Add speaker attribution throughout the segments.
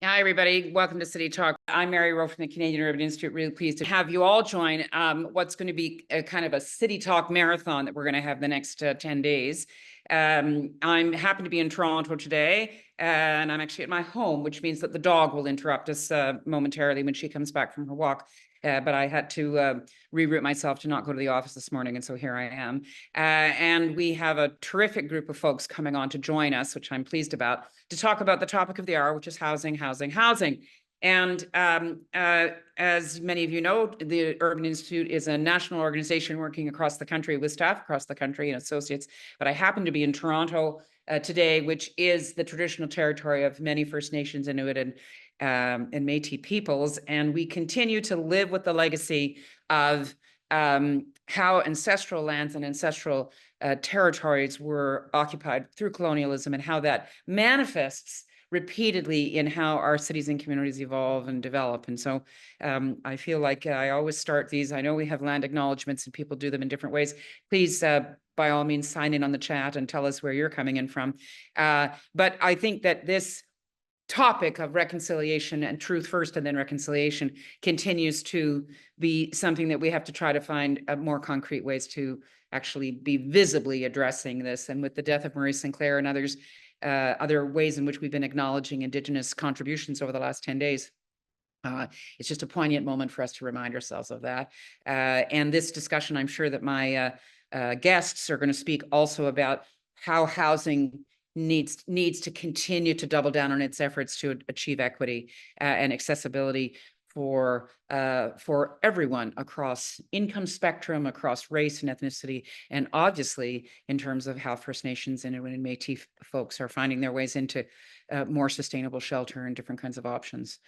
Speaker 1: Hi, everybody. Welcome to City Talk. I'm Mary Rowe from the Canadian Urban Institute. Really pleased to have you all join what's going to be a kind of a City Talk marathon that we're going to have the next 10 days. I'm happy to be in Toronto today, and I'm actually at my home, which means that the dog will interrupt us momentarily when she comes back from her walk. But I had to reroute myself to not go to the office this morning, and so here I am. And we have a terrific group of folks coming on to join us, which I'm pleased about, to talk about the topic of the hour, which is housing, housing, housing. And as many of you know, the Urban Institute is a national organization working across the country with staff across the country and associates. But I happen to be in Toronto today, which is the traditional territory of many First Nations, Inuit, and Métis peoples. And we continue to live with the legacy of how ancestral lands and ancestral territories were occupied through colonialism, and how that manifests repeatedly in how our cities and communities evolve and develop. And so I feel like I always start these. I know we have land acknowledgements and people do them in different ways. Please, by all means, sign in on the chat and tell us where you're coming in from. But I think that this topic of reconciliation and truth first and then reconciliation continues to be something that we have to try to find more concrete ways to actually be visibly addressing this. And with the death of Marie Sinclair and others, other ways in which we've been acknowledging Indigenous contributions over the last 10 days, it's just a poignant moment for us to remind ourselves of that. And this discussion, I'm sure that my guests are going to speak also about how housing needs to continue to double down on its efforts to achieve equity and accessibility for everyone across income spectrum, across race and ethnicity, and obviously in terms of how First Nations and Métis folks are finding their ways into more sustainable shelter and different kinds of options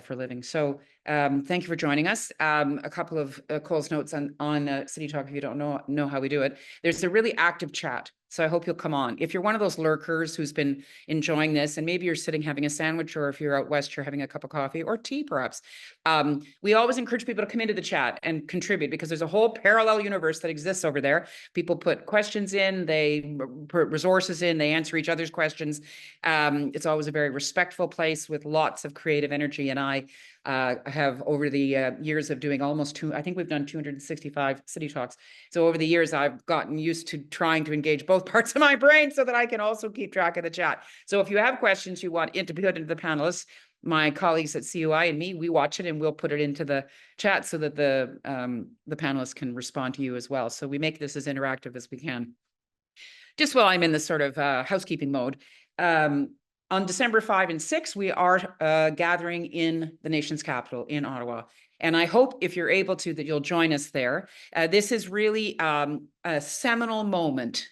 Speaker 1: for living. So thank you for joining us. A couple of Cole's notes on City Talk if you don't know how we do it. There's a really active chat. So I hope you'll come on. If you're one of those lurkers who's been enjoying this, and maybe you're sitting having a sandwich, or if you're out west, you're having a cup of coffee or tea, perhaps. We always encourage people to come into the chat and contribute, because there's a whole parallel universe that exists over there. People put questions in, they put resources in, they answer each other's questions. It's always a very respectful place with lots of creative energy. And I have, over the years of doing I think we've done 265 City Talks. So over the years, I've gotten used to trying to engage both parts of my brain so that I can also keep track of the chat. So if you have questions you want to put into the panelists, my colleagues at CUI and me, we watch it and we'll put it into the chat so that the panelists can respond to you as well. So we make this as interactive as we can. Just while I'm in this sort of housekeeping mode, on December 5 and 6, we are gathering in the nation's capital in Ottawa. And I hope, if you're able to, that you'll join us there. This is really a seminal moment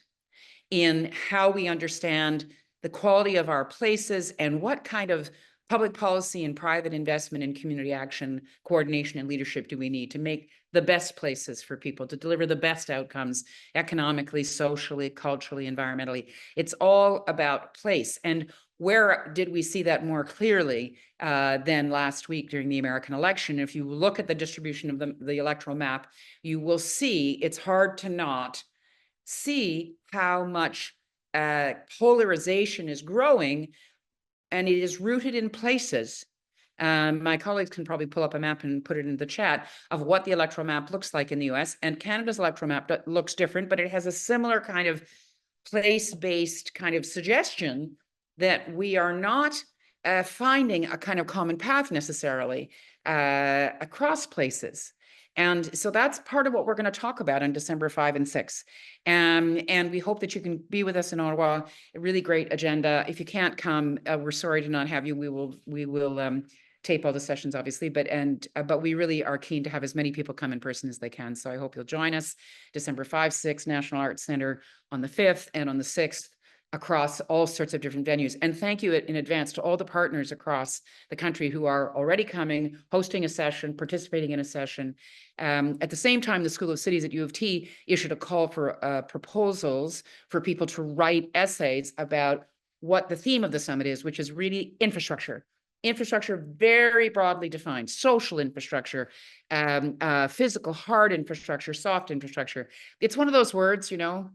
Speaker 1: in how we understand the quality of our places and what kind of public policy and private investment in community action, coordination, and leadership do we need to make the best places for people, to deliver the best outcomes economically, socially, culturally, environmentally. It's all about place. And where did we see that more clearly than last week during the American election? If you look at the distribution of the electoral map, you will see it's hard to not see how much polarization is growing, and it is rooted in places. My colleagues can probably pull up a map and put it in the chat of what the electoral map looks like in the US. And Canada's electoral map looks different, but it has a similar kind of place-based kind of suggestion that we are not finding a kind of common path necessarily across places. And so that's part of what we're going to talk about on December 5 and 6. And we hope that you can be with us in Ottawa. A really great agenda. If you can't come, we're sorry to not have you. We will tape all the sessions, obviously, but we really are keen to have as many people come in person as they can. So I hope you'll join us December 5, 6, National Arts Centre on the 5th, and on the 6th across all sorts of different venues. And thank you in advance to all the partners across the country who are already coming, hosting a session, participating in a session. At the same time, the School of Cities at U of T issued a call for proposals for people to write essays about what the theme of the summit is, which is really infrastructure. Infrastructure very broadly defined: social infrastructure, physical, hard infrastructure, soft infrastructure. It's one of those words, you know,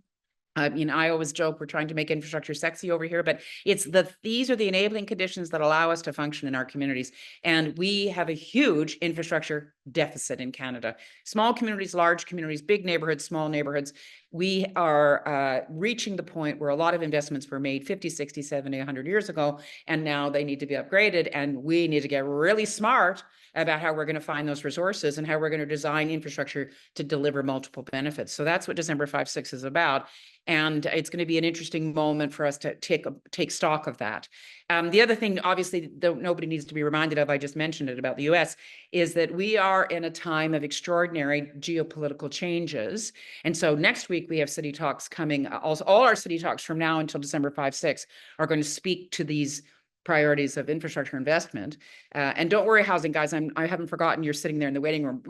Speaker 1: I mean, I always joke we're trying to make infrastructure sexy over here, but these are the enabling conditions that allow us to function in our communities. And we have a huge infrastructure deficit in Canada. Small communities, large communities, big neighborhoods, small neighborhoods. We are reaching the point where a lot of investments were made 50, 60, 70, 100 years ago, and now they need to be upgraded. And we need to get really smart about how we're going to find those resources and how we're going to design infrastructure to deliver multiple benefits. So that's what December 5-6 is about. And it's going to be an interesting moment for us to take stock of that. The other thing, obviously, that nobody needs to be reminded of, I just mentioned it about the US, is that we are in a time of extraordinary geopolitical changes. And so next week we have City Talks coming. All our City Talks from now until December 5-6 are going to speak to these priorities of infrastructure investment. And don't worry, housing guys, I haven't forgotten you're sitting there in the waiting room.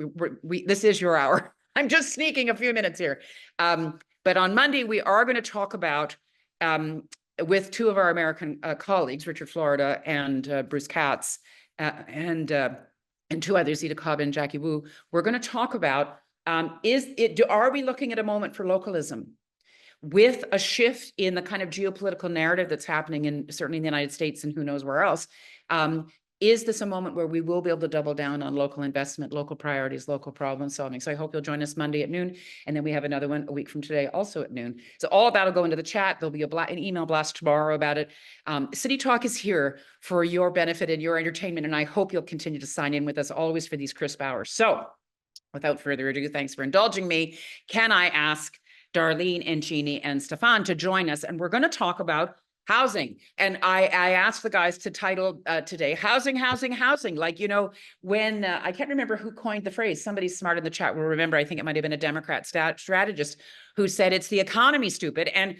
Speaker 1: This is your hour. I'm just sneaking a few minutes here. But on Monday, we are going to talk about, with two of our American colleagues, Richard Florida and Bruce Katz, and two others, Zita Cobb and Jackie Wu, we're going to talk about, are we looking at a moment for localism? With a shift in the kind of geopolitical narrative that's happening certainly in the United States and who knows where else, is this a moment where we will be able to double down on local investment, local priorities, local problem solving? So I hope you'll join us Monday at noon. And then we have another one a week from today, also at noon. So all of that will go into the chat. There'll be an email blast tomorrow about it. City Talk is here for your benefit and your entertainment. And I hope you'll continue to sign in with us always for these crisp hours. So without further ado, thanks for indulging me. Can I ask Darlene and Jeannie and Stefan to join us? And we're going to talk about housing. And I asked the guys to title today, housing. Like, when I can't remember who coined the phrase, somebody smart in the chat will remember, I think it might've been a Democrat strategist who said it's the economy, stupid. And,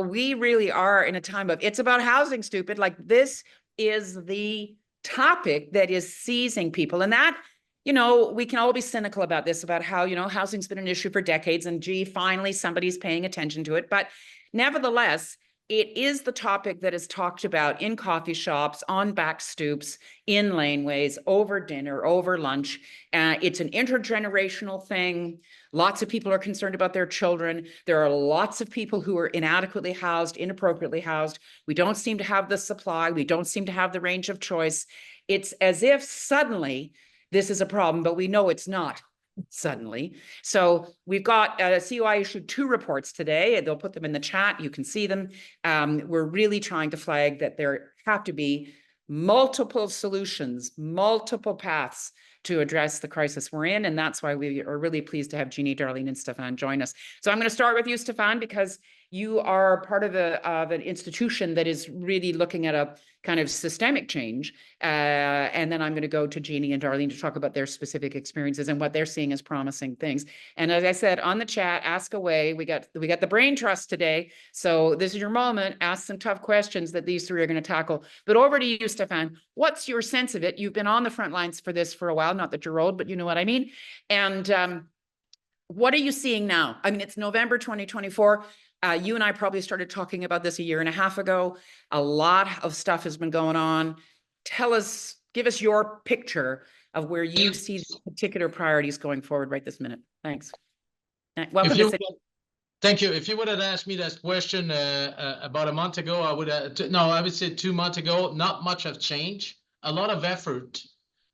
Speaker 1: we really are in a time of, it's about housing, stupid. Like, this is the topic that is seizing people. And that, we can all be cynical about this, about how, housing's been an issue for decades and gee, finally somebody's paying attention to it. But nevertheless, it is the topic that is talked about in coffee shops, on back stoops, in laneways, over dinner, over lunch. It's an intergenerational thing. Lots of people are concerned about their children. There are lots of people who are inadequately housed, inappropriately housed. We don't seem to have the supply. We don't seem to have the range of choice. It's as if suddenly this is a problem, but we know it's not suddenly. So we've got COI issued 2 reports today. They'll put them in the chat. You can see them. We're really trying to flag that there have to be multiple solutions, multiple paths to address the crisis we're in. And that's why we are really pleased to have Jeannie, Darlene, and Stefan join us. So I'm going to start with you, Stefan, because you are part of an institution that is really looking at a kind of systemic change. And then I'm going to go to Jeannie and Darlene to talk about their specific experiences and what they're seeing as promising things. And as I said, on the chat, ask away. We got the brain trust today. So this is your moment. Ask some tough questions that these 3 are going to tackle. But over to you, Stefan. What's your sense of it? You've been on the front lines for this for a while. Not that you're old, but you know what I mean. And what are you seeing now? I mean, it's November 2024. You and I probably started talking about this a year and a half ago. A lot of stuff has been going on. Give us your picture of where you see particular priorities going forward right this minute. Thanks. Welcome to City.
Speaker 2: Thank you. If you would have asked me that question about a month ago, I would say 2 months ago, not much have changed. A lot of effort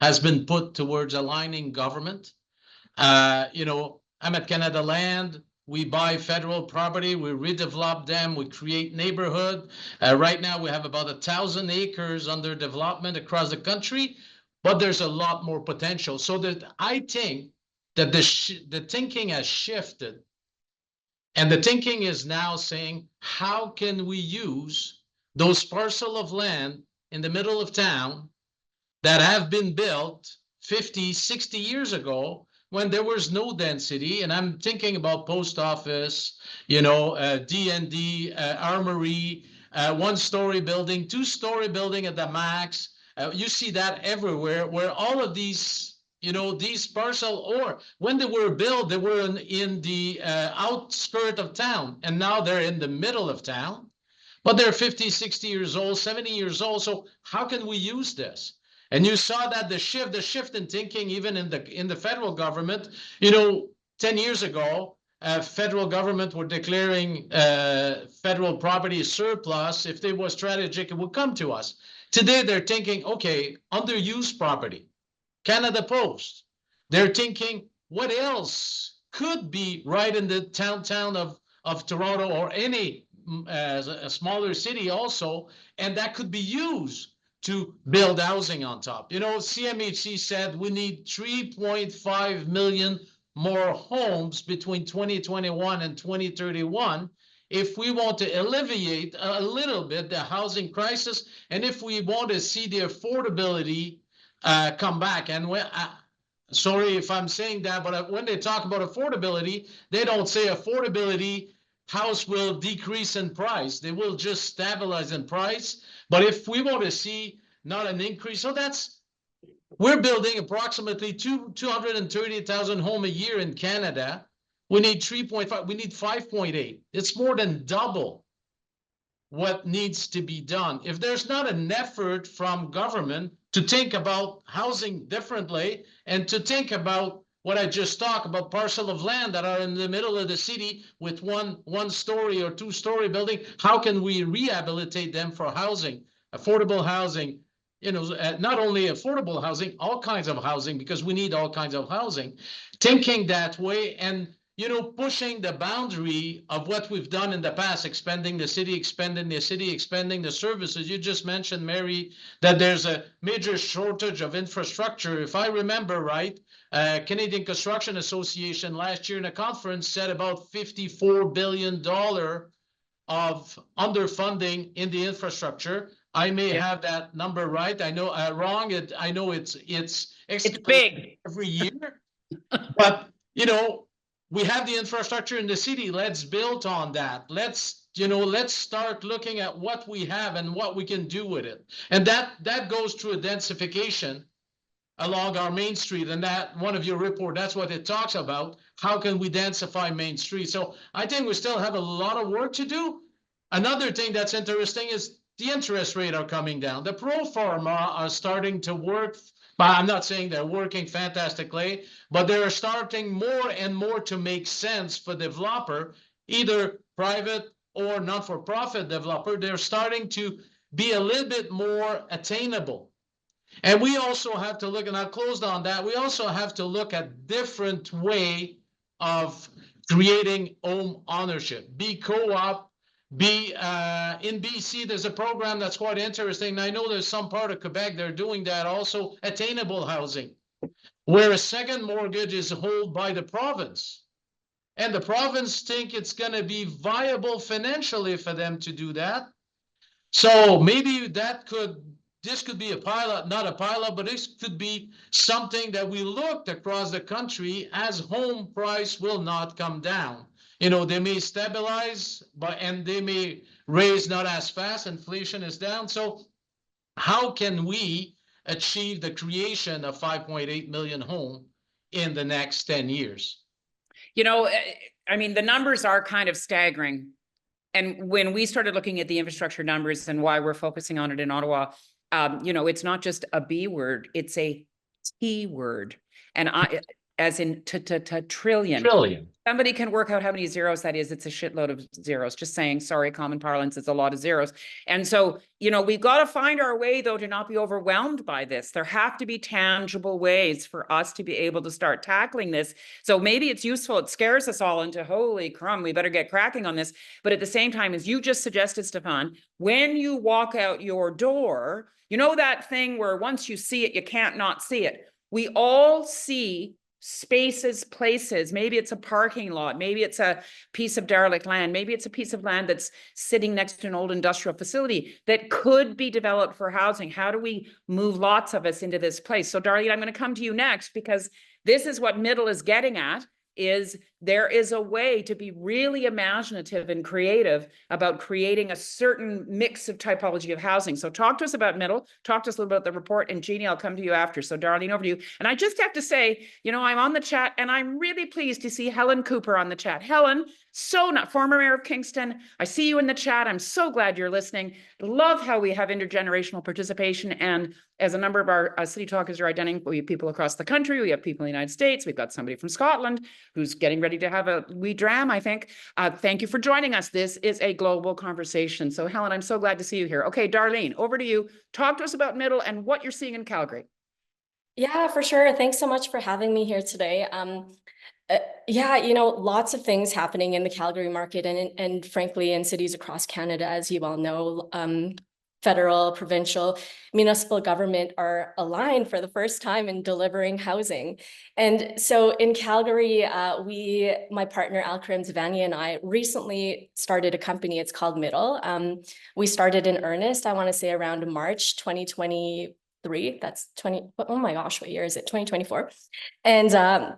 Speaker 2: has been put towards aligning government. I'm at Canada Land. We buy federal property, we redevelop them, we create neighborhood. Right now we have about 1,000 acres under development across the country, but there's a lot more potential. So that I think that the thinking has shifted. And the thinking is now saying, how can we use those parcels of land in the middle of town that have been built 50, 60 years ago when there was no density? And I'm thinking about post office, D&D, armory, 1-story building, 2-story building at the max. You see that everywhere, where all of these, these parcel, or when they were built, they were in the outskirt of town, and now they're in the middle of town, but they're 50, 60 years old, 70 years old. So how can we use this? And you saw that the shift in thinking, even in the federal government, 10 years ago, federal government were declaring federal property surplus, if they were strategic, it would come to us. Today, they're thinking, okay, underused property, Canada Post. They're thinking, what else could be right in the town of Toronto or any a smaller city also, and that could be used to build housing on top. You know, CMHC said we need 3.5 million more homes between 2021 and 2031 if we want to alleviate a little bit the housing crisis, and if we want to see the affordability come back. And when, sorry if I'm saying that, but when they talk about affordability, they don't say affordability house will decrease in price. They will just stabilize in price. But if we want to see not an increase, so that's, we're building approximately 230,000 homes a year in Canada. We need 3.5, we need 5.8. It's more than double what needs to be done. If there's not an effort from government to think about housing differently and to think about what I just talked about, parcel of land that are in the middle of the city with one story or two-story building, how can we rehabilitate them for housing, affordable housing? You know, not only affordable housing, all kinds of housing, because we need all kinds of housing. Thinking that way and, you know, pushing the boundary of what we've done in the past, expanding the city, expanding the services. You just mentioned, Mary, that there's a major shortage of infrastructure. If I remember right, Canadian Construction Association last year in a conference said about $54 billion of underfunding in the infrastructure. I may have that number right. I know wrong. I know it's
Speaker 1: big
Speaker 2: every year, but you know, we have the infrastructure in the city. Let's build on that. Let's start looking at what we have and what we can do with it. And that goes through a densification along our Main Street. And that one of your report, that's what it talks about. How can we densify Main Street? So I think we still have a lot of work to do. Another thing that's interesting is the interest rate are coming down. The pro forma are starting to work. But I'm not saying they're working fantastically, but they're starting more and more to make sense for developer, either private or not-for-profit developer. They're starting to be a little bit more attainable. And we also have to look, and I closed on that, we also have to look at different way of creating home ownership, be co-op, be in BC, there's a program that's quite interesting. I know there's some part of Quebec they're doing that also, attainable housing, where a second mortgage is held by the province, and the province think it's going to be viable financially for them to do that. So maybe this could be a pilot, not a pilot, but this could be something that we looked across the country as home price will not come down. You know, they may stabilize, and they may raise not as fast. Inflation is down. So how can we achieve the creation of 5.8 million homes in the next 10 years?
Speaker 1: You know, I mean, the numbers are kind of staggering. And when we started looking at the infrastructure numbers and why we're focusing on it in Ottawa, you know, it's not just a B word, it's a T word. And as in trillion.
Speaker 2: Trillion.
Speaker 1: Somebody can work out how many zeros that is. It's a shitload of zeros. Just saying, sorry, common parlance, it's a lot of zeros. And so, you know, we've got to find our way, though, to not be overwhelmed by this. There have to be tangible ways for us to be able to start tackling this. So maybe it's useful. It scares us all into, holy crumb, we better get cracking on this. But at the same time, as you just suggested, Stefan, when you walk out your door, you know that thing where once you see it, you can't not see it. We all see spaces, places, maybe it's a parking lot, maybe it's a piece of derelict land, maybe it's a piece of land that's sitting next to an old industrial facility that could be developed for housing. How do we move lots of us into this place? So Darlene, I'm going to come to you next, because this is what Middle is getting at, is there is a way to be really imaginative and creative about creating a certain mix of typology of housing. So talk to us about Middle, talk to us a little about the report, and Jeannie, I'll come to you after. So Darlene, over to you. And I just have to say, you know, I'm on the chat and I'm really pleased to see Helen Cooper on the chat. Helen, So not former mayor of Kingston. I see you in the chat. I'm so glad you're listening. Love how we have intergenerational participation. And as a number of our city talkers are identifying, we have people across the country. We have people in the United States. We've got somebody from Scotland who's getting ready to have a wee dram, I think. Thank you for joining us. This is a global conversation. So Helen, I'm so glad to see you here. Okay, Darlene, over to you. Talk to us about Middle and what you're seeing in Calgary.
Speaker 3: Yeah, for sure. Thanks so much for having me here today. Yeah, lots of things happening in the Calgary market and frankly in cities across Canada, as you all know. Federal, provincial, municipal government are aligned for the first time in delivering housing. And so in Calgary, my partner Al Zavani and I recently started a company. It's called Middle. We started in earnest, I want to say around March 2023. That's 20, oh my gosh, what year is it? 2024. And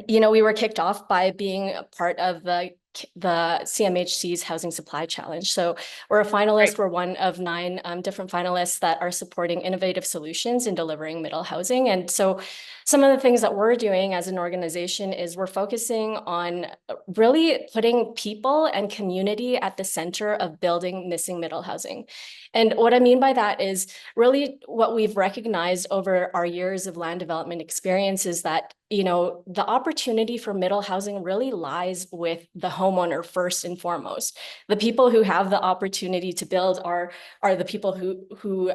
Speaker 3: we were kicked off by being a part of the CMHC's Housing Supply Challenge. So we're a finalist. Right. We're one of 9 different finalists that are supporting innovative solutions in delivering middle housing. And so some of the things that we're doing as an organization is we're focusing on really putting people and community at the center of building missing middle housing. And what I mean by that is really what we've recognized over our years of land development experience is that, the opportunity for middle housing really lies with the homeowner first and foremost. The people who have the opportunity to build are the people who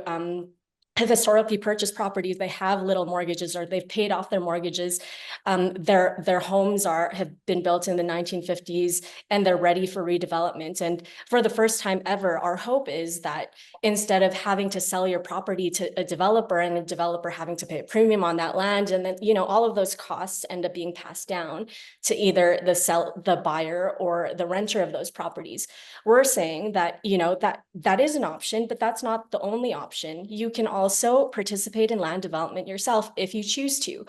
Speaker 3: have historically purchased properties. They have little mortgages or they've paid off their mortgages. Their homes have been built in the 1950s and they're ready for redevelopment. And for the first time ever, our hope is that instead of having to sell your property to a developer and a developer having to pay a premium on that land, and then, all of those costs end up being passed down to either the buyer or the renter of those properties. We're saying that, that is an option, but that's not the only option. You can also participate in land development yourself if you choose to.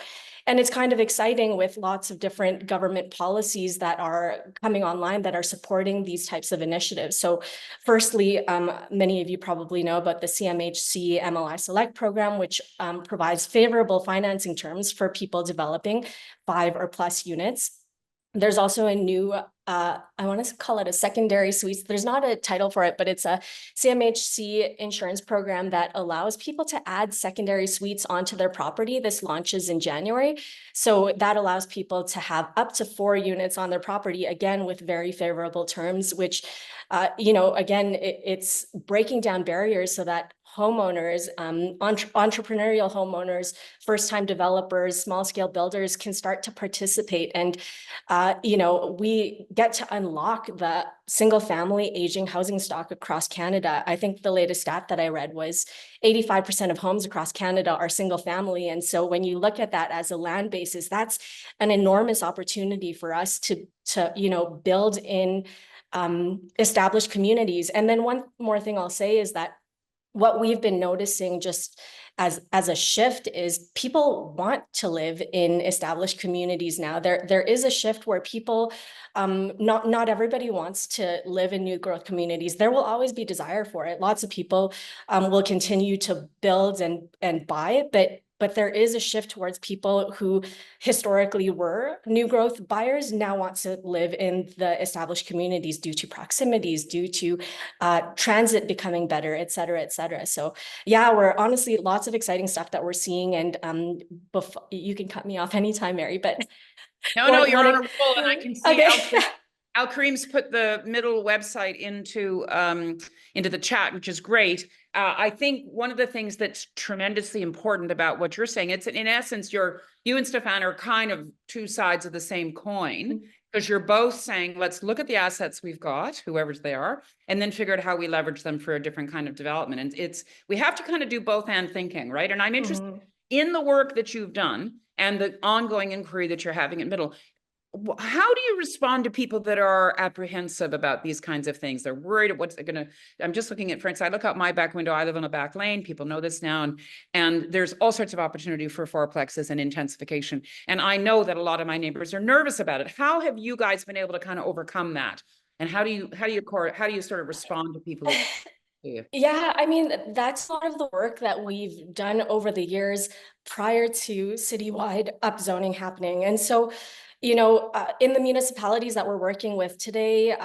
Speaker 3: And it's kind of exciting with lots of different government policies that are coming online that are supporting these types of initiatives. So firstly, many of you probably know about the CMHC MLI Select program, which provides favorable financing terms for people developing 5 or plus units. There's also a new, I want to call it a secondary suites. There's not a title for it, but it's a CMHC insurance program that allows people to add secondary suites onto their property. This launches in January. So that allows people to have up to 4 units on their property, again, with very favorable terms, which, again, it's breaking down barriers so that homeowners, entrepreneurial homeowners, first-time developers, small-scale builders can start to participate. And, we get to unlock the single-family aging housing stock across Canada. I think the latest stat that I read was 85% of homes across Canada are single-family. And so when you look at that as a land basis, that's an enormous opportunity for us to build in established communities. And then one more thing I'll say is that what we've been noticing just as a shift is people want to live in established communities now. There is a shift where people, not everybody wants to live in new growth communities. There will always be desire for it. Lots of people will continue to build and buy, but there is a shift towards people who historically were new growth buyers now want to live in the established communities due to proximities, due to transit becoming better, et cetera, et cetera. So yeah, we're honestly lots of exciting stuff that we're seeing. And you can cut me off anytime, Mary, but
Speaker 1: no, you're on a roll, and I can see
Speaker 3: okay.
Speaker 1: Al Kareem's put the Middle website into the chat, which is great. I think one of the things that's tremendously important about what you're saying, it's in essence, you and Stefan are kind of 2 sides of the same coin, because you're both saying, let's look at the assets we've got, whoever's they are, and then figure out how we leverage them for a different kind of development. And we have to kind of do both and thinking, right? And I'm interested in the work that you've done and the ongoing inquiry that you're having at Middle. How do you respond to people that are apprehensive about these kinds of things? They're worried of what's going to, I'm just looking at, for instance, I look out my back window, I live on a back lane, people know this now, and there's all sorts of opportunity for fourplexes and intensification. And I know that a lot of my neighbors are nervous about it. How have you guys been able to kind of overcome that? And how do you sort of respond to people?
Speaker 3: Yeah, I mean, that's a lot of the work that we've done over the years prior to citywide upzoning happening. And so, In the municipalities that we're working with today,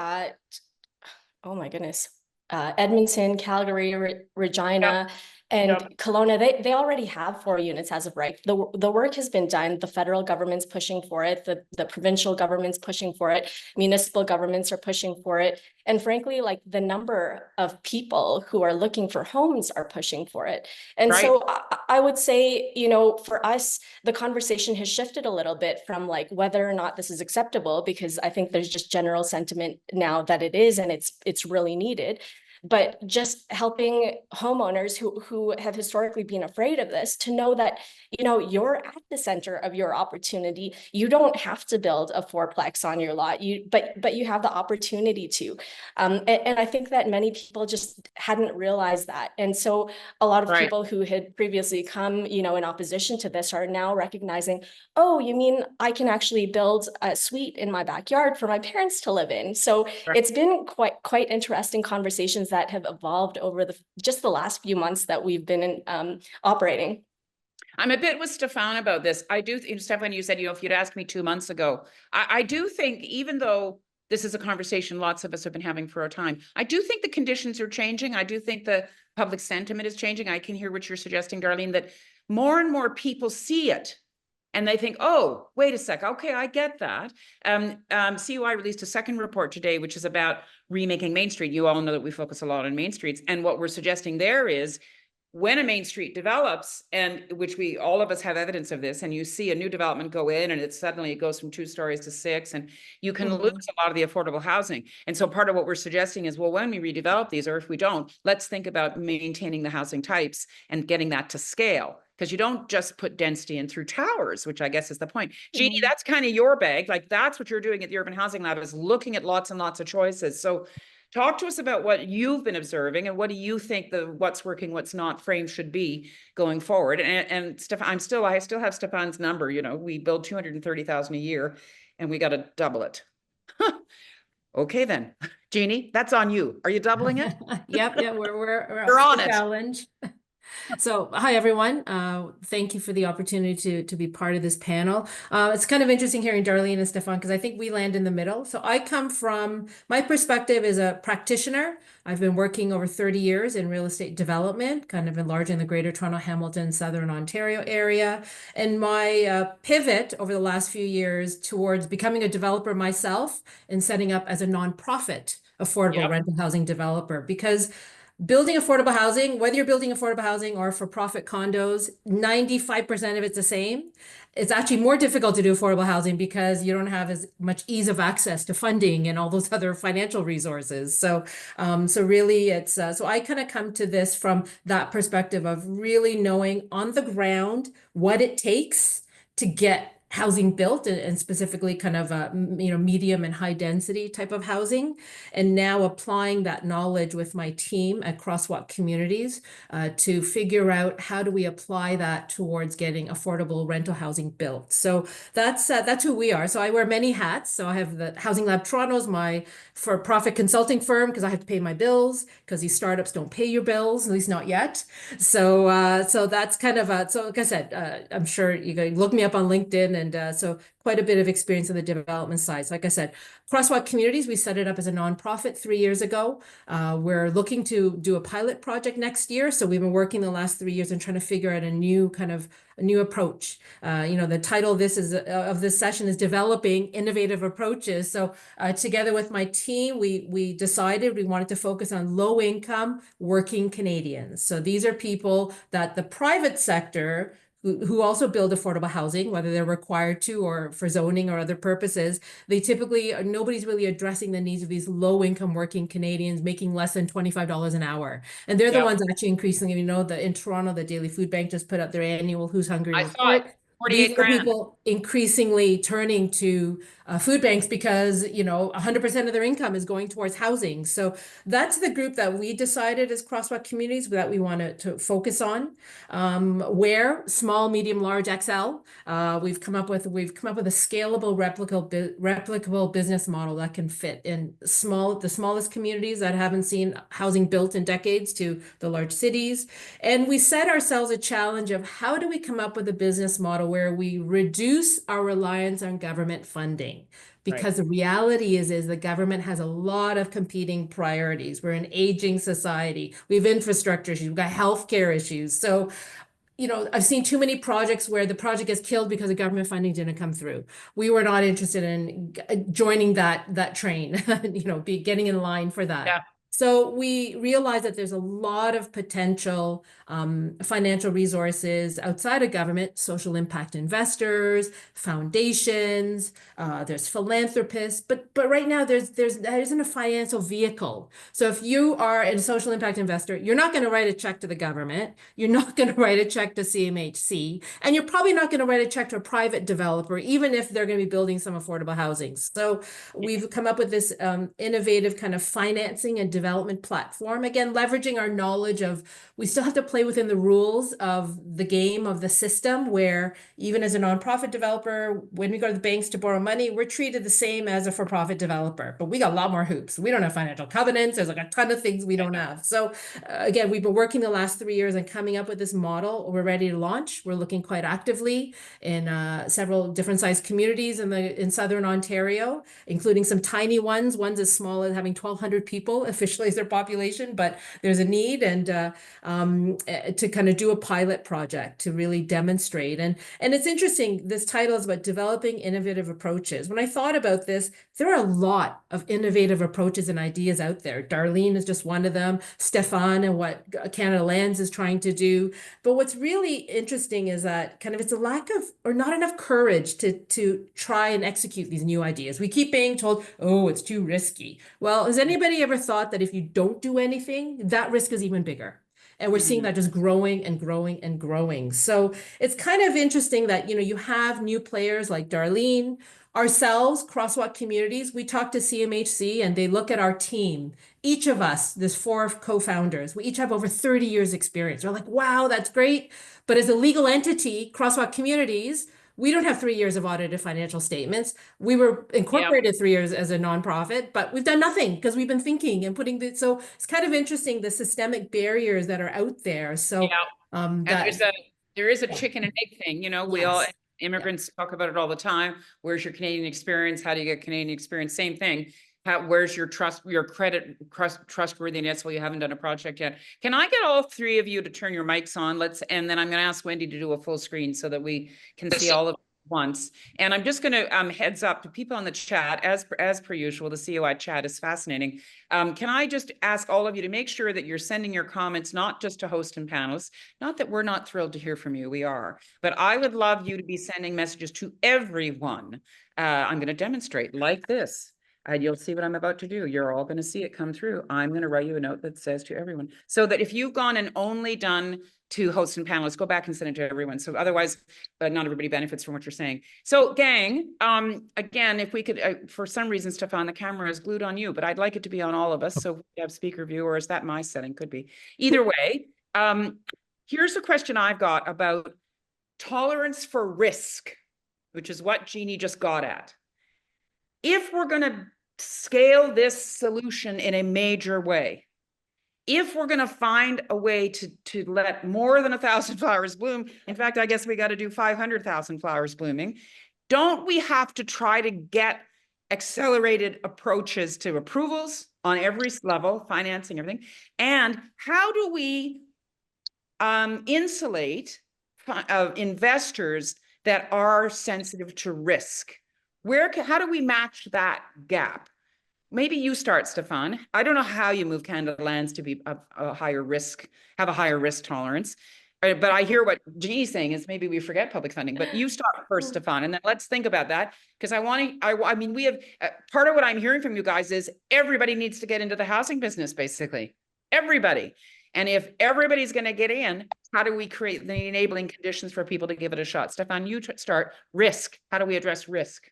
Speaker 3: oh my goodness, Edmonton, Calgary, Regina, and
Speaker 1: Yep.
Speaker 3: Kelowna, they already have 4 units as of right. The work has been done. The federal government's pushing for it. The provincial government's pushing for it. Municipal governments are pushing for it. And frankly, like the number of people who are looking for homes are pushing for it. And
Speaker 1: Right.
Speaker 3: so I would say, for us, the conversation has shifted a little bit from like whether or not this is acceptable, because I think there's just general sentiment now that it is, and it's really needed. But just helping homeowners who have historically been afraid of this to know that, you're at the center of your opportunity. You don't have to build a 4-plex on your lot, but you have the opportunity to. And I think that many people just hadn't realized that. And so a lot of
Speaker 1: Right.
Speaker 3: people who had previously come, in opposition to this are now recognizing, oh, you mean I can actually build a suite in my backyard for my parents to live in? So
Speaker 1: Right.
Speaker 3: it's been quite interesting conversations that have evolved over just the last few months that we've been operating.
Speaker 1: I'm a bit with Stefan about this. I do, Stefan, you said, if you'd asked me 2 months ago, I do think, even though this is a conversation lots of us have been having for a time, I do think the conditions are changing. I do think the public sentiment is changing. I can hear what you're suggesting, Darlene, that more and more people see it and they think, oh, wait a sec. Okay, I get that. CUI released a second report today, which is about remaking Main Street. You all know that we focus a lot on Main Streets. And what we're suggesting there is, when a main street develops, and which all of us have evidence of this, and you see a new development go in and it goes from 2 stories to 6, and you can lose a lot of the affordable housing. And so part of what we're suggesting is, well, when we redevelop these, or if we don't, let's think about maintaining the housing types and getting that to scale. Because you don't just put density in through towers, which I guess is the point. Jeannie, that's kind of your bag. Like, that's what you're doing at the Urban Housing Lab, is looking at lots and lots of choices. So talk to us about what you've been observing, and what do you think the what's working, what's not frame should be going forward. And Stefan, I still have Stefan's number. We build 230,000 a year, and we got to double it. Okay, then, Jeannie, that's on you. Are you doubling it?
Speaker 4: Yep,
Speaker 1: You're
Speaker 4: we're
Speaker 1: on
Speaker 4: the
Speaker 1: it.
Speaker 4: challenge. So, hi everyone. Thank you for the opportunity to be part of this panel. It's kind of interesting hearing Darlene and Stefan, because I think we land in the middle. So I come from, my perspective is a practitioner. I've been working over 30 years in real estate development, kind of enlarging the Greater Toronto, Hamilton, Southern Ontario area. And my pivot over the last few years towards becoming a developer myself and setting up as a nonprofit affordable rental housing developer, because building affordable housing, whether you're building affordable housing or for-profit condos, 95% of it's the same. It's actually more difficult to do affordable housing because you don't have as much ease of access to funding and all those other financial resources. So really it's, so I kind of come to this from that perspective of really knowing on the ground what it takes to get housing built, and specifically kind of medium and high density type of housing, and now applying that knowledge with my team at Crosswalk Communities to figure out how do we apply that towards getting affordable rental housing built. So that's who we are. So I wear many hats. So I have the Housing Lab Toronto's my for-profit consulting firm, because I have to pay my bills, because these startups don't pay your bills, at least not yet. So so that's kind of so like I said, I'm sure you can look me up on LinkedIn, and so quite a bit of experience on the development side. So like I said, Crosswalk Communities, we set it up as a nonprofit 3 years ago. We're looking to do a pilot project next year. So we've been working the last 3 years and trying to figure out a new approach. The title of this session is Developing Innovative Approaches. So together with my team, we decided we wanted to focus on low income working Canadians. So these are people that the private sector who also build affordable housing, whether they're required to or for zoning or other purposes, they typically, nobody's really addressing the needs of these low-income working Canadians making less than $25 an hour. And they're the ones actually increasingly, in Toronto, the Daily Food Bank just put out their annual Who's Hungry report.
Speaker 1: 48 grand.
Speaker 4: These are people increasingly turning to food banks because 100% of their income is going towards housing. So that's the group that we decided as Crosswalk Communities that we want to focus on. Where small, medium, large, XL, we've come up with a scalable, replicable business model that can fit in the smallest communities that haven't seen housing built in decades to the large cities. And we set ourselves a challenge of how do we come up with a business model where we reduce our reliance on government funding. Because the reality is the government has a lot of competing priorities. We're an aging society. We have infrastructure issues. We've got healthcare issues. So, I've seen too many projects where the project is killed because the government funding didn't come through. We were not interested in joining that train, getting in line for that.
Speaker 1: Yeah.
Speaker 4: So we realize that there's a lot of potential financial resources outside of government, social impact investors, foundations, there's philanthropists, but right now there isn't a financial vehicle. So if you are a social impact investor, you're not going to write a check to the government, you're not going to write a check to CMHC, and you're probably not going to write a check to a private developer, even if they're going to be building some affordable housing. So we've come up with this innovative kind of financing and development platform, again, leveraging our knowledge of, we still have to play within the rules of the game of the system, where even as a nonprofit developer, when we go to the banks to borrow money, we're treated the same as a for-profit developer, but we got a lot more hoops. We don't have financial covenants. There's like a ton of things we don't have. So again, we've been working the last 3 years and coming up with this model. We're ready to launch. We're looking quite actively in several different sized communities in Southern Ontario, including some tiny ones as small as having 1,200 people officially as their population, but there's a need, and to kind of do a pilot project to really demonstrate. And it's interesting, this title is about developing innovative approaches. When I thought about this, there are a lot of innovative approaches and ideas out there. Darlene is just one of them, Stefan and what Canada Lands is trying to do. But what's really interesting is that kind of it's a lack of, or not enough courage to try and execute these new ideas. We keep being told, oh, it's too risky. Well, has anybody ever thought that if you don't do anything, that risk is even bigger? And we're seeing that just growing and growing and growing. So it's kind of interesting that, you have new players like Darlene, ourselves, Crosswalk Communities. We talk to CMHC and they look at our team. Each of us, there's 4 co-founders. We each have over 30 years experience. They're like, wow, that's great. But as a legal entity, Crosswalk Communities, we don't have 3 years of audited financial statements. We were incorporated 3 years as a nonprofit, but we've done nothing because we've been thinking and so it's kind of interesting, the systemic barriers that are out there. So
Speaker 1: and there is a chicken and egg thing, we all, immigrants talk about it all the time. Where's your Canadian experience? How do you get Canadian experience? Same thing. Where's your trustworthiness? Well, you haven't done a project yet. Can I get all 3 of you to turn your mics on? And then I'm going to ask Wendy to do a full screen so that we can see all of it at once. And I'm just going to heads up to people on the chat, as per usual, the COI chat is fascinating. Can I just ask all of you to make sure that you're sending your comments, not just to host and panelists, not that we're not thrilled to hear from you, we are, but I would love you to be sending messages to everyone. I'm going to demonstrate like this. And you'll see what I'm about to do. You're all going to see it come through. I'm going to write you a note that says to everyone, so that if you've gone and only done to hosts and panelists, go back and send it to everyone. So otherwise, not everybody benefits from what you're saying. So gang, again, if we could, for some reason, Stefan, the camera is glued on you, but I'd like it to be on all of us. So we have speaker view, or is that my setting? Could be. Either way, here's a question I've got about tolerance for risk, which is what Jeannie just got at. If we're going to scale this solution in a major way, if we're going to find a way to let more than 1,000 flowers bloom, in fact, I guess we got to do 500,000 flowers blooming, don't we have to try to get accelerated approaches to approvals on every level, financing, everything? And how do we insulate investors that are sensitive to risk? How do we match that gap? Maybe you start, Stefan. I don't know how you move Canada Lands to be a higher risk, have a higher risk tolerance. But I hear what Jeannie's saying is maybe we forget public funding. But you start first, Stefan, and then let's think about that, because I mean, we have part of what I'm hearing from you guys is everybody needs to get into the housing business, basically. Everybody. And if everybody's going to get in, how do we create the enabling conditions for people to give it a shot? Stefan, you start. Risk. How do we address risk?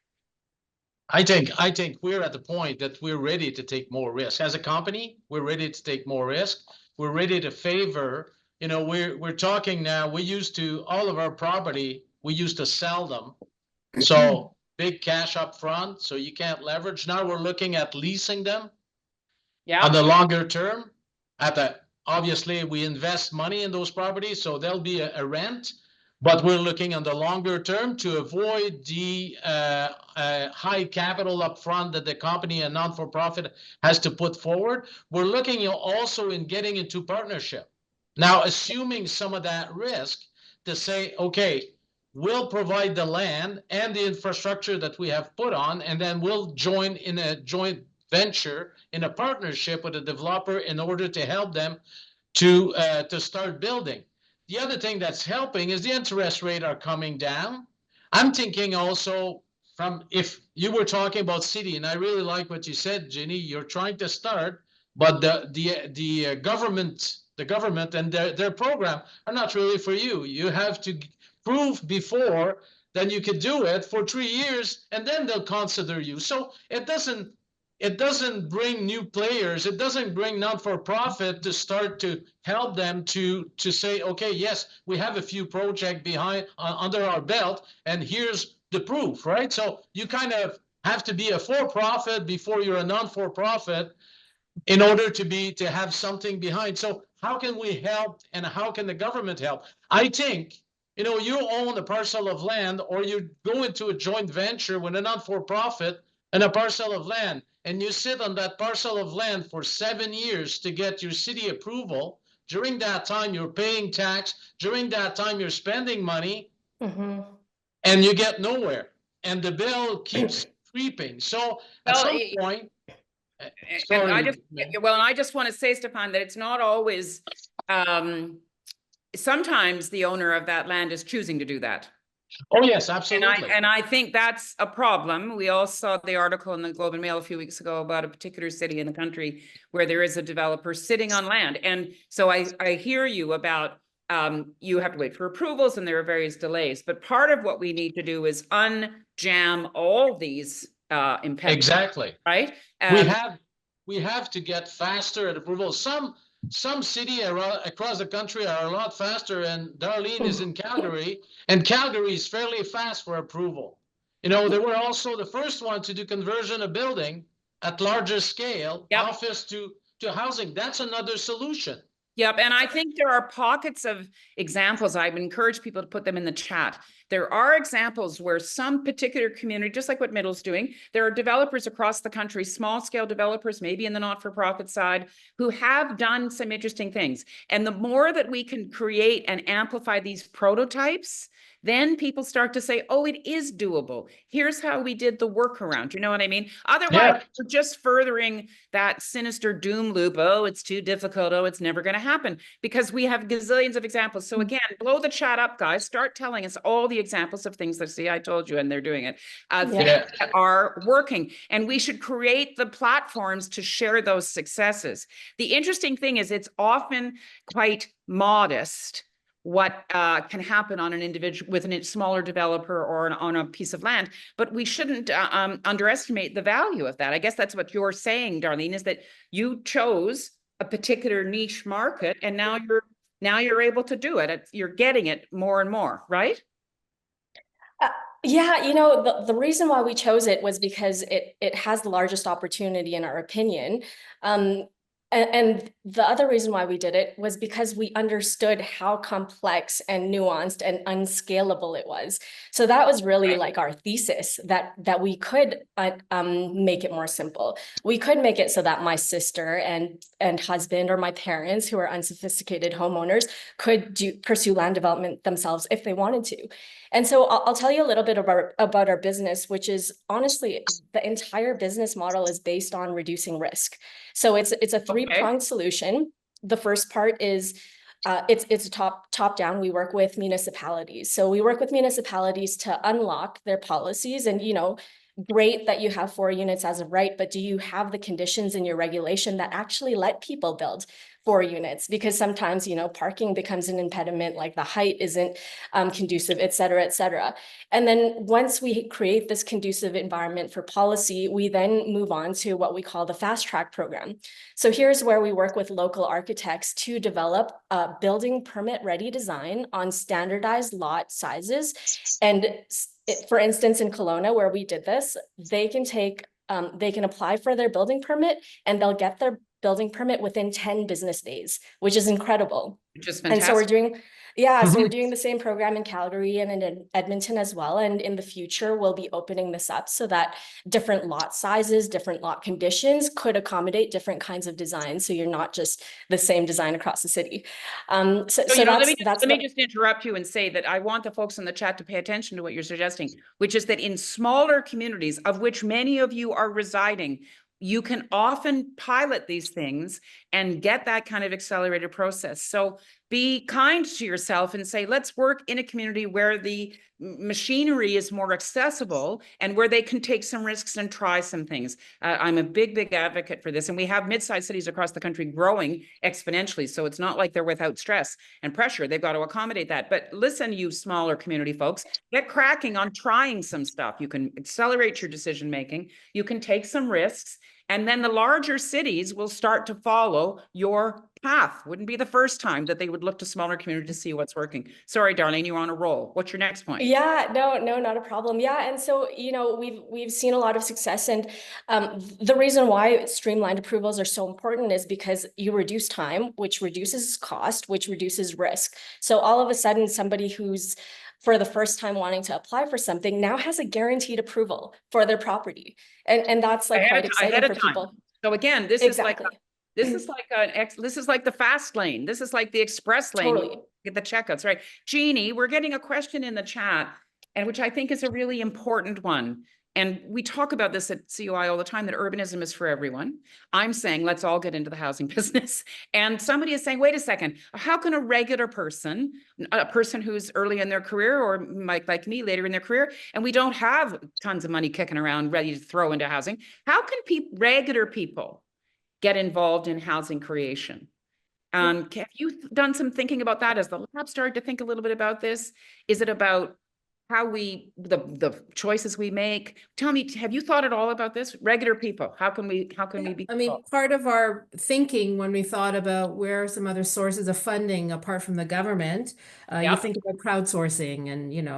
Speaker 2: I think we're at the point that we're ready to take more risk. As a company, we're ready to take more risk. We're ready to favor, we're talking now, all of our property, we used to sell them. So big cash up front, so you can't leverage. Now we're looking at leasing them on the longer term. Obviously we invest money in those properties, so there'll be a rent, But we're looking on the longer term to avoid the high capital upfront that the company and non-for-profit has to put forward. We're looking also in getting into partnership. Now, assuming some of that risk to say, okay, we'll provide the land and the infrastructure that we have put on, and then we'll join in a joint venture in a partnership with a developer in order to help them to start building. The other thing that's helping is the interest rate are coming down. I'm thinking also from, if you were talking about city, and I really like what you said, Ginny, you're trying to start, but the government and their program are not really for you. You have to prove before, then you could do it for 3 years, and then they'll consider you. So it doesn't bring new players. It doesn't bring non-for-profit to start to help them to say, okay, yes, we have a few projects behind under our belt, and here's the proof, right? So you kind of have to be a for-profit before you're a non-for-profit in order to have something behind. So how can we help, and how can the government help? I think, you own a parcel of land, or you go into a joint venture with a non-for-profit and a parcel of land, and you sit on that parcel of land for 7 years to get your city approval. During that time, you're paying tax. During that time, you're spending money, and you get nowhere. And the bill keeps creeping. So at
Speaker 1: Well,
Speaker 2: some point,
Speaker 1: and
Speaker 2: sorry.
Speaker 1: I just want to say, Stefan, that it's not always, sometimes the owner of that land is choosing to do that.
Speaker 2: Oh, yes, absolutely.
Speaker 1: And I think that's a problem. We all saw the article in the Globe and Mail a few weeks ago about a particular city in the country where there is a developer sitting on land. And so I hear you about, you have to wait for approvals and there are various delays, but part of what we need to do is unjam all these impediments.
Speaker 2: Exactly.
Speaker 1: Right?
Speaker 2: We have to get faster at approval. Some city across the country are a lot faster, and Darlene is in Calgary, and Calgary is fairly fast for approval. They were also the first one to do conversion of building at larger scale,
Speaker 1: Yep.
Speaker 2: office to housing. That's another solution.
Speaker 1: Yep. And I think there are pockets of examples. I would encourage people to put them in the chat. There are examples where some particular community, just like what Middle's doing, there are developers across the country, small scale developers, maybe in the not-for-profit side, who have done some interesting things. And the more that we can create and amplify these prototypes, then people start to say, oh, it is doable. Here's how we did the workaround. You know what I mean? Otherwise, we're just furthering that sinister doom loop. Oh, it's too difficult. Oh, it's never going to happen, because we have gazillions of examples. So again, blow the chat up, guys. Start telling us all the examples of things that, see, I told you, and they're doing it, that are working. And we should create the platforms to share those successes. The interesting thing is it's often quite modest what can happen on an individual with a smaller developer or on a piece of land, but we shouldn't underestimate the value of that. I guess that's what you're saying, Darlene, is that you chose a particular niche market, and now you're able to do it. You're getting it more and more, right?
Speaker 3: Yeah, the reason why we chose it was because it has the largest opportunity in our opinion. And the other reason why we did it was because we understood how complex and nuanced and unscalable it was. So that was really like our thesis, that we could make it more simple. We could make it so that my sister and husband, or my parents, who are unsophisticated homeowners, could pursue land development themselves if they wanted to. And so I'll tell you a little bit about our business, which is honestly, the entire business model is based on reducing risk. So it's a three-pronged solution. The first part is it's top down. We work with municipalities. So we work with municipalities to unlock their policies, and great that you have 4 units as of right, but do you have the conditions in your regulation that actually let people build 4 units? Because sometimes, parking becomes an impediment, like the height isn't conducive, et cetera, et cetera. And then once we create this conducive environment for policy, we then move on to what we call the fast track program. So here's where we work with local architects to develop a building permit ready design on standardized lot sizes. And for instance, in Kelowna, where we did this, they can apply for their building permit, and they'll get their building permit within 10 business days, which is incredible.
Speaker 1: Just fantastic.
Speaker 3: And so we're doing Yeah, so we're doing the same program in Calgary and in Edmonton as well. And in the future, we'll be opening this up so that different lot sizes, different lot conditions could accommodate different kinds of designs. So you're not just the same design across the city. So
Speaker 1: So, let me
Speaker 3: that's
Speaker 1: just interrupt you and say that I want the folks in the chat to pay attention to what you're suggesting, which is that in smaller communities, of which many of you are residing, you can often pilot these things and get that kind of accelerated process. So be kind to yourself and say, let's work in a community where the machinery is more accessible and where they can take some risks and try some things. I'm a big advocate for this. And we have mid-sized cities across the country growing exponentially. So it's not like they're without stress and pressure. They've got to accommodate that. But listen, you smaller community folks, get cracking on trying some stuff. You can accelerate your decision-making. You can take some risks. And then the larger cities will start to follow your path. Wouldn't be the first time that they would look to smaller communities to see what's working. Sorry, Darlene, you're on a roll. What's your next point?
Speaker 3: Yeah, no, not a problem. Yeah, and so we've seen a lot of success, and the reason why streamlined approvals are so important is because you reduce time, which reduces cost, which reduces risk. So all of a sudden, somebody who's for the first time wanting to apply for something now has a guaranteed approval for their property, and that's like quite exciting for people.
Speaker 1: So again, this
Speaker 3: Exactly.
Speaker 1: is like the fast lane. This is like the express lane.
Speaker 3: Totally.
Speaker 1: Get the checkouts, right? Jeannie, we're getting a question in the chat, and which I think is a really important one. And we talk about this at COI all the time, that urbanism is for everyone. I'm saying, let's all get into the housing business. And somebody is saying, wait a second, how can a regular person, a person who's early in their career, or like me later in their career, and we don't have tons of money kicking around ready to throw into housing, how can regular people get involved in housing creation? Have you done some thinking about that? As the lab started to think a little bit about this? Is it about how the choices we make? Tell me, have you thought at all about this? Regular people, how can we be?
Speaker 4: I mean, part of our thinking when we thought about where are some other sources of funding apart from the government, you think about crowdsourcing and,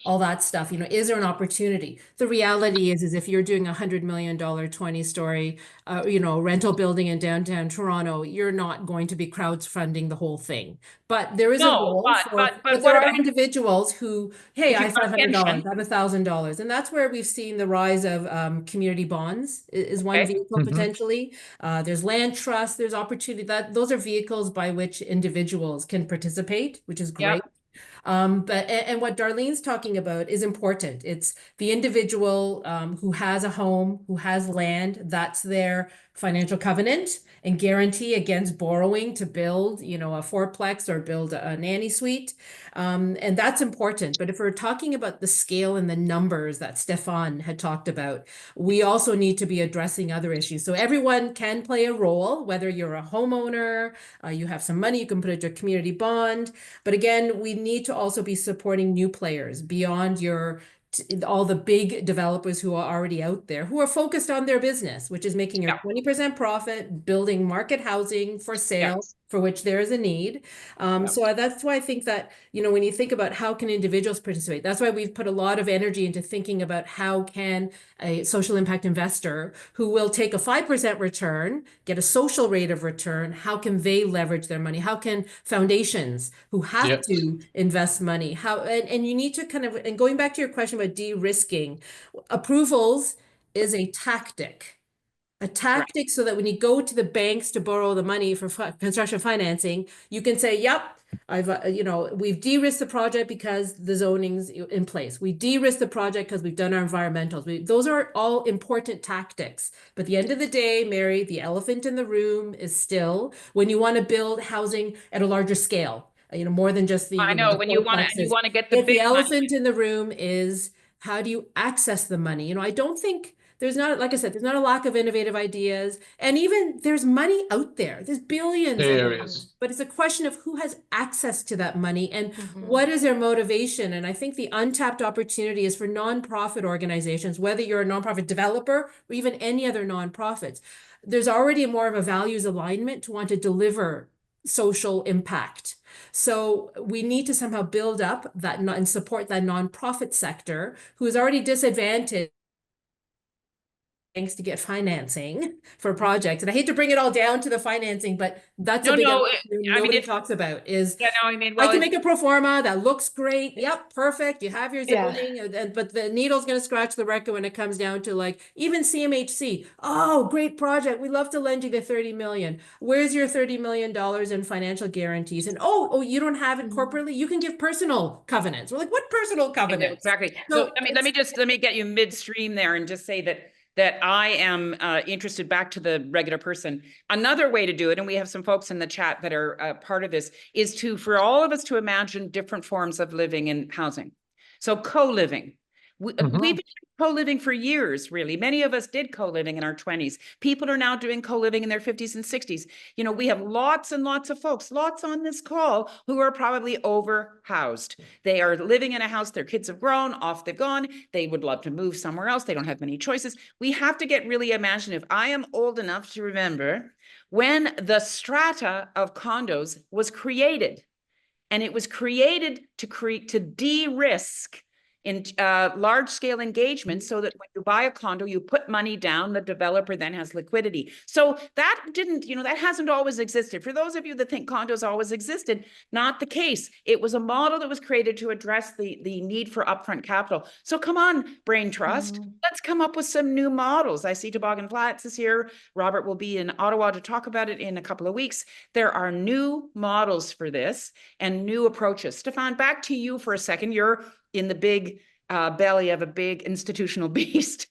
Speaker 4: all that stuff. Is there an opportunity? The reality is if you're doing $100 million 20-story, rental building in downtown Toronto, you're not going to be crowdfunding the whole thing. But there is a role but there are individuals who, hey, I have $500, I have $1,000. And that's where we've seen the rise of community bonds is one vehicle potentially. There's land trust, there's opportunity. Those are vehicles by which individuals can participate, which is great. But what Darlene's talking about is important. It's the individual who has a home, who has land, that's their financial covenant and guarantee against borrowing to build, a fourplex or build a nanny suite. And that's important. But if we're talking about the scale and the numbers that Stefan had talked about, we also need to be addressing other issues. So everyone can play a role, whether you're a homeowner, you have some money, you can put it into a community bond. But again, we need to also be supporting new players beyond all the big developers who are already out there, who are focused on their business, which is making your 20% profit, building market housing for sale, for which there is a need. So that's why I think that, when you think about how can individuals participate, that's why we've put a lot of energy into thinking about how can a social impact investor who will take a 5% return, get a social rate of return, how can they leverage their money? How can foundations who have to invest money, and you need to and going back to your question about de-risking, approvals is a tactic. So that when you go to the banks to borrow the money for construction financing, you can say, yep, we've de-risked the project because the zoning's in place. We de-risked the project because we've done our environmentals. Those are all important tactics. But at the end of the day, Mary, the elephant in the room is still when you want to build housing at a larger scale, more than just the,
Speaker 1: I know, when you want to get the big
Speaker 4: elephant in the room is how do you access the money? I don't think there's not, like I said, there's not a lack of innovative ideas. And even there's money out there. There's billions. But it's a question of who has access to that money and what is their motivation. And I think the untapped opportunity is for nonprofit organizations, whether you're a nonprofit developer or even any other nonprofits. There's already more of a values alignment to want to deliver social impact. So we need to somehow build up that and support that nonprofit sector who is already disadvantaged banks to get financing for projects. And I hate to bring it all down to the financing, but that's a big
Speaker 1: No,
Speaker 4: element nobody talks about is
Speaker 1: yeah, no, I mean,
Speaker 4: I
Speaker 1: well,
Speaker 4: can make a pro forma that looks great. Yep, perfect. You have your
Speaker 3: Yeah.
Speaker 4: zoning, but the needle's going to scratch the record when it comes down to like even CMHC. Oh, great project. We love to lend you the 30 million. Where's your $30 million in financial guarantees? And oh, you don't have it corporately. You can give personal covenants. We're like, what personal covenants?
Speaker 1: exactly.
Speaker 4: So
Speaker 1: So let me get you midstream there and just say that I am interested, back to the regular person. Another way to do it, and we have some folks in the chat that are part of this, is for all of us to imagine different forms of living in housing. So co-living. We've been co-living for years, really. Many of us did co-living in our 20s. People are now doing co-living in their 50s and 60s. You know, we have lots and lots of folks, lots on this call, who are probably overhoused. They are living in a house, their kids have grown, off they've gone, they would love to move somewhere else, they don't have many choices. We have to get really imaginative. I am old enough to remember when the strata of condos was created, and it was created to de-risk in large scale engagement, so that when you buy a condo, you put money down, the developer then has liquidity. So that didn't, that hasn't always existed. For those of you that think condos always existed, not the case. It was a model that was created to address the need for upfront capital. So come on, Brain Trust, let's come up with some new models. I see Toboggan Flats is here. Robert will be in Ottawa to talk about it in a couple of weeks. There are new models for this and new approaches. Stefan, back to you for a second. You're in the big belly of a big institutional beast.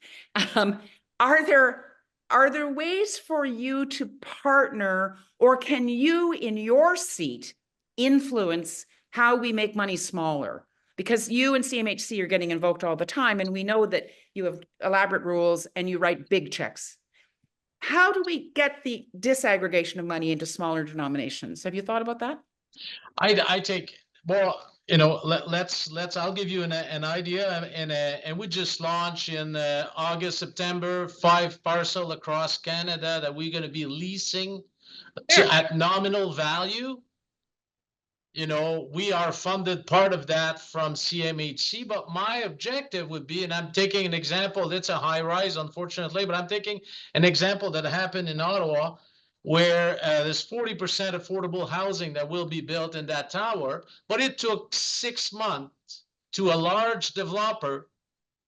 Speaker 1: Are there ways for you to partner, or can you in your seat influence how we make money smaller? Because you and CMHC are getting invoked all the time, and we know that you have elaborate rules and you write big checks. How do we get the disaggregation of money into smaller denominations? Have you thought about that?
Speaker 2: I take, well, I'll give you an idea, and we just launched in August, September, 5 parcel across Canada that we're going to be leasing at nominal value. We are funded part of that from CMHC, but my objective would be, and I'm taking an example, it's a high rise, unfortunately, but I'm taking an example that happened in Ottawa, where there's 40% affordable housing that will be built in that tower, but it took 6 months to a large developer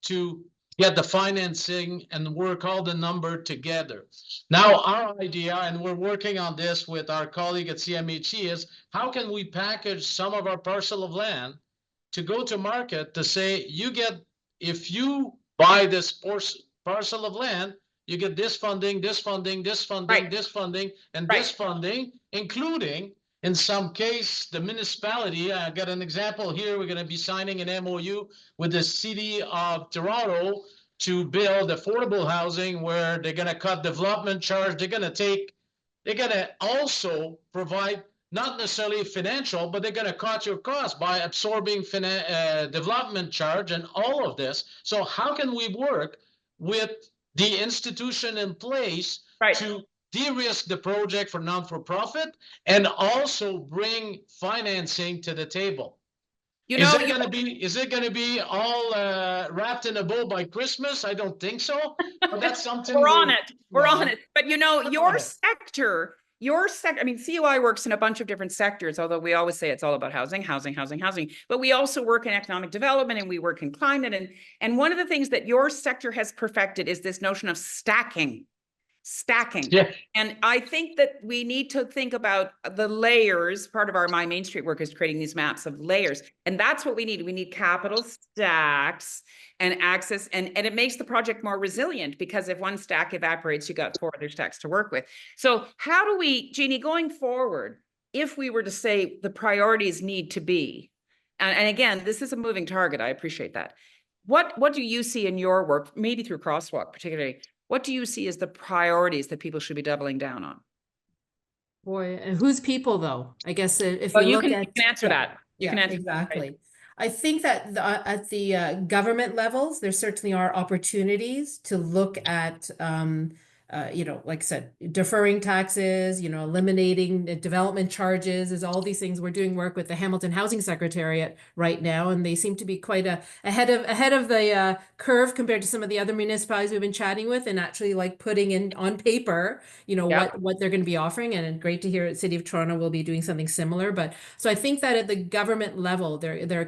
Speaker 2: to get the financing and work all the number together. Now, our idea, and we're working on this with our colleague at CMHC, is how can we package some of our parcel of land to go to market to say, if you buy this parcel of land, you get this funding, this funding, this funding, this funding, and this funding, including, in some case, the municipality. I got an example here. We're going to be signing an MOU with the city of Toronto to build affordable housing, where they're going to cut development charge. They're going to also provide not necessarily financial, but they're going to cut your costs by absorbing development charge and all of this. So how can we work with the institution in place to de-risk the project for non-for-profit and also bring financing to the table? Is it going to be all wrapped in a bow by Christmas? I don't think so, but that's something
Speaker 1: we're on it. But your sector, I mean, CUI works in a bunch of different sectors, although we always say it's all about housing. But we also work in economic development, and we work in climate. And one of the things that your sector has perfected is this notion of stacking. Yeah. And I think that we need to think about the layers. Part of our My Main Street work is creating these maps of layers. And that's what we need. We need capital stacks and access. And it makes the project more resilient, because if one stack evaporates, you got 4 other stacks to work with. So how do we, Jeannie, going forward, if we were to say the priorities need to be, and again, this is a moving target, I appreciate that. What do you see in your work, maybe through Crosswalk particularly? What do you see as the priorities that people should be doubling down on?
Speaker 4: Boy, and who's people though? I guess if
Speaker 1: you can answer that. You can answer
Speaker 4: exactly.
Speaker 1: Right.
Speaker 4: I think that at the government levels, there certainly are opportunities to look at you know, like I said, deferring taxes, you know, eliminating the development charges, is all these things. We're doing work with the Hamilton Housing Secretariat right now, and they seem to be quite ahead of the curve compared to some of the other municipalities we've been chatting with, and actually like putting in on paper, you know,
Speaker 1: Yeah.
Speaker 4: what they're going to be offering. And great to hear City of Toronto will be doing something similar. But so I think that at the government level,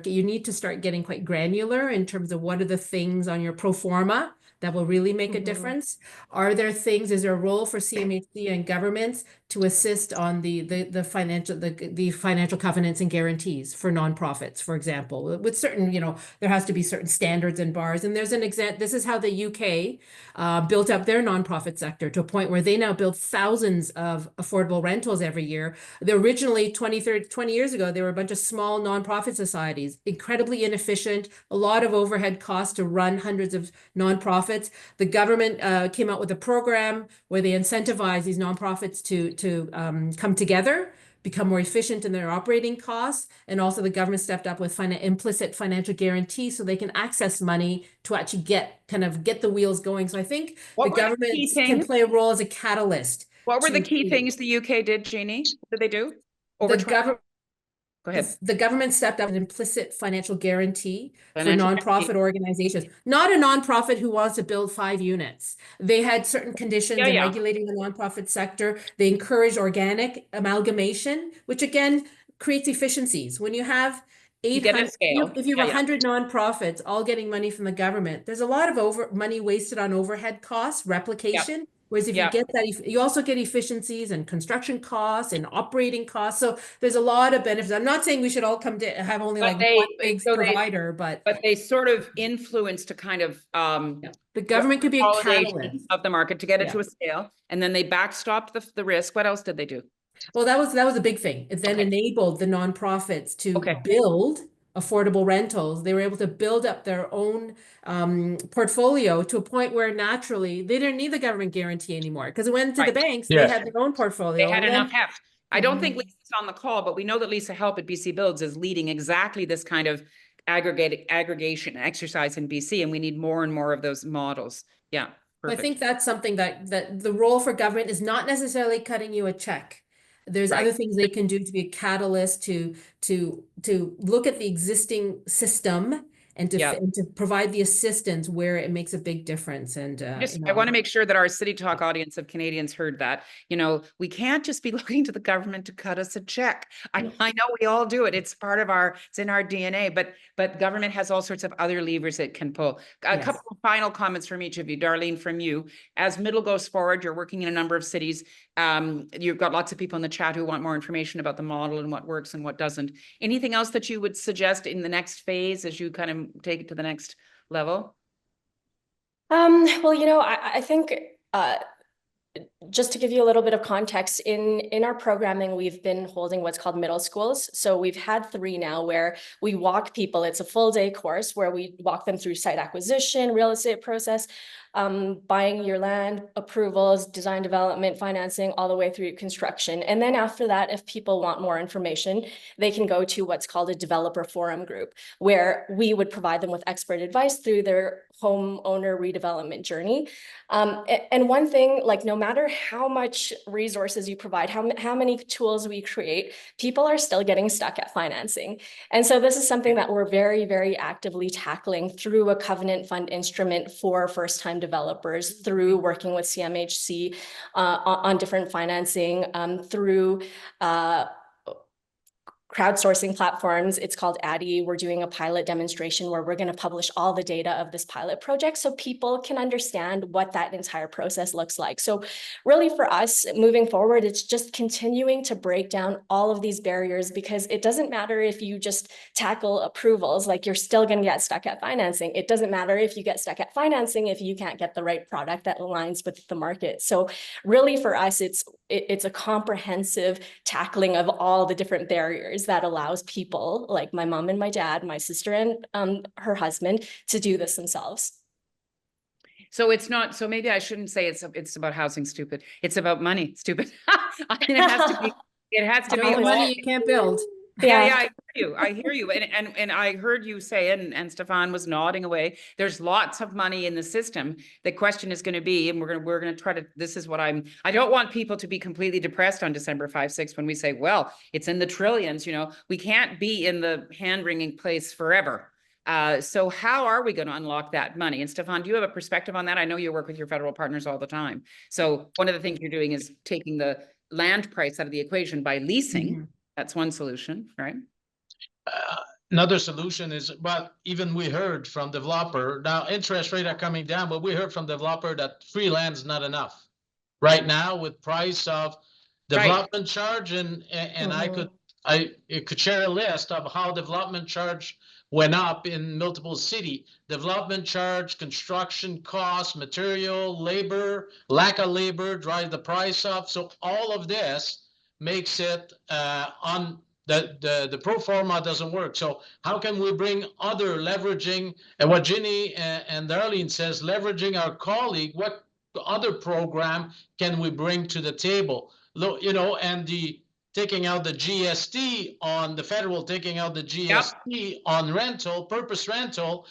Speaker 4: you need to start getting quite granular in terms of what are the things on your pro forma that will really make a difference. Are there things, is there a role for CMHC and governments to assist on the financial covenants and guarantees for nonprofits, for example, with certain, you know, there has to be certain standards and bars. And there's an example, this is how the UK built up their nonprofit sector to a point where they now build thousands of affordable rentals every year. They originally 20 years ago, they were a bunch of small nonprofit societies, incredibly inefficient, a lot of overhead costs to run hundreds of nonprofits. The government came out with a program where they incentivize these nonprofits to come together, become more efficient in their operating costs, and also the government stepped up with implicit financial guarantees so they can access money to actually get the wheels going. So I think
Speaker 1: What
Speaker 4: the
Speaker 1: were the
Speaker 4: government
Speaker 1: key
Speaker 4: can
Speaker 1: things?
Speaker 4: play a role as a catalyst.
Speaker 1: What were the key
Speaker 4: to-
Speaker 1: things the UK did, Jeannie? What did they do? Over
Speaker 4: The
Speaker 1: 20,
Speaker 4: government
Speaker 1: go ahead.
Speaker 4: the government stepped up an implicit financial guarantee for
Speaker 1: Financial
Speaker 4: nonprofit
Speaker 1: guarantee.
Speaker 4: organizations, not a nonprofit who wants to build 5 units. They had certain conditions in
Speaker 1: Yeah.
Speaker 4: regulating the nonprofit sector. They encouraged organic amalgamation, which again creates efficiencies. When you have
Speaker 1: You get a
Speaker 4: 800,
Speaker 1: scale.
Speaker 4: if you have
Speaker 1: Yeah.
Speaker 4: 100 nonprofits all getting money from the government, there's a lot of money wasted on overhead costs, replication. Whereas if you
Speaker 1: Yeah.
Speaker 4: get that, you also get efficiencies and construction costs and operating costs. So there's a lot of benefits. I'm not saying we should all come to have only
Speaker 1: But
Speaker 4: like one big provider, but
Speaker 1: they sort of influenced a kind of
Speaker 4: the government could be a
Speaker 1: consolidation
Speaker 4: catalyst.
Speaker 1: of the market to get it
Speaker 4: Yeah.
Speaker 1: to a scale, and then they backstopped the risk. What else did they do?
Speaker 4: Well, that was a big thing. It then
Speaker 1: Okay.
Speaker 4: enabled the nonprofits to
Speaker 1: Okay.
Speaker 4: build affordable rentals. They were able to build up their own portfolio to a point where naturally they didn't need the government guarantee anymore because it went to the
Speaker 1: Right.
Speaker 4: banks.
Speaker 2: Yes.
Speaker 4: They had their own
Speaker 1: They
Speaker 4: portfolio.
Speaker 1: had
Speaker 4: And
Speaker 1: enough
Speaker 4: then
Speaker 1: heft. I don't think Lisa's on the call, but we know that Lisa Help at BC Builds is leading exactly this kind of aggregation exercise in BC, and we need more and more of those models. Yeah,
Speaker 4: I
Speaker 1: perfect.
Speaker 4: think that's something that the role for government is not necessarily cutting you a check. There's
Speaker 1: Right.
Speaker 4: other things they can do to be a catalyst to look at the existing system and
Speaker 1: Yeah.
Speaker 4: to provide the assistance where it makes a big difference. And
Speaker 1: I want to make sure that our City Talk audience of Canadians heard that. You know, we can't just be looking to the government to cut us a check. I know we all do it. It's part of it's in our DNA, but government has all sorts of other levers it can pull. A
Speaker 4: Yes.
Speaker 1: couple of final comments from each of you. Darlene, from you. As Middle goes forward, you're working in a number of cities. You've got lots of people in the chat who want more information about the model and what works and what doesn't. Anything else that you would suggest in the next phase as you kind of take it to the next level?
Speaker 3: Well, you know, I think just to give you a little bit of context, in our programming, we've been holding what's called middle schools. So we've had 3 now where we walk people. It's a full day course where we walk them through site acquisition, real estate process, buying your land, approvals, design development, financing, all the way through construction. And then after that, if people want more information, they can go to what's called a developer forum group, where we would provide them with expert advice through their homeowner redevelopment journey. And one thing, like no matter how much resources you provide, how many tools we create, people are still getting stuck at financing. And so this is something that we're very, very actively tackling through a covenant fund instrument for first-time developers, through working with CMHC on different financing, through crowdsourcing platforms. It's called Addy. We're doing a pilot demonstration where we're going to publish all the data of this pilot project so people can understand what that entire process looks like. So really for us moving forward, it's just continuing to break down all of these barriers, because it doesn't matter if you just tackle approvals, like you're still going to get stuck at financing. It doesn't matter if you get stuck at financing if you can't get the right product that aligns with the market. So really for us, it's a comprehensive tackling of all the different barriers that allows people like my mom and my dad, my sister and her husband to do this themselves.
Speaker 1: So it's not, so maybe I shouldn't say it's about housing stupid. It's about money stupid. I mean, it has to be
Speaker 4: Without
Speaker 1: all,
Speaker 4: money, you can't build.
Speaker 1: Yeah, I hear you. And I heard you say, and Stefan was nodding away, there's lots of money in the system. The question is going to be, and we're gonna try to, this is what I don't want people to be completely depressed on December 5, 6 when we say, well, it's in the trillions, we can't be in the hand-wringing place forever. So how are we going to unlock that money? And Stefan, do you have a perspective on that? I know you work with your federal partners all the time. So one of the things you're doing is taking the land price out of the equation by leasing. That's one solution, right?
Speaker 2: Another solution is, well, even we heard from developer, now interest rates are coming down, but we heard from developer that free land is not enough. Right now with price of development charge and I could share a list of how development charge went up in multiple city. Development charge, construction costs, material, labor, lack of labor drive the price up. So all of this makes it the pro forma doesn't work. So how can we bring other leveraging, and what Ginny and Darlene says, leveraging our colleague, what other program can we bring to the table? And the taking out the GST on the federal, taking out the GST on rental, purpose rental,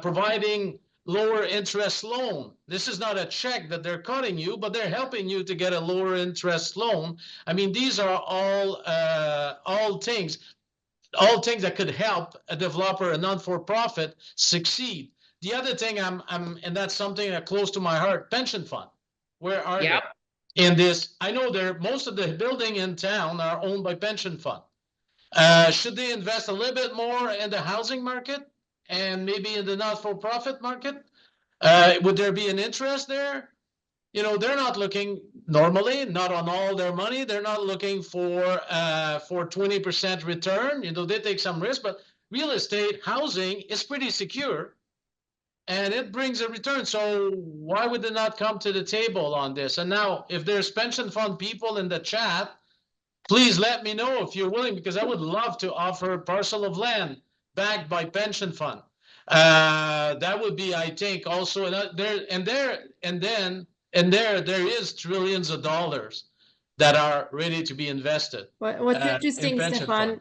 Speaker 2: providing lower interest loan. This is not a check that they're cutting you, but they're helping you to get a lower interest loan. I mean, these are all things that could help a developer, a non-for-profit, succeed. The other thing and that's something that close to my heart, pension fund. Where are they? In this, I know most of the building in town are owned by pension fund. Should they invest a little bit more in the housing market and maybe in the not-for-profit market? Would there be an interest there? They're not looking normally, not on all their money. They're not looking for 20% return. They take some risk, but real estate, housing is pretty secure. And it brings a return. So why would they not come to the table on this? And now, if there's pension fund people in the chat, please let me know if you're willing, because I would love to offer a parcel of land backed by pension fund. That would be, I think, also there is trillions of dollars that are ready to be invested.
Speaker 4: What's interesting, Stefan,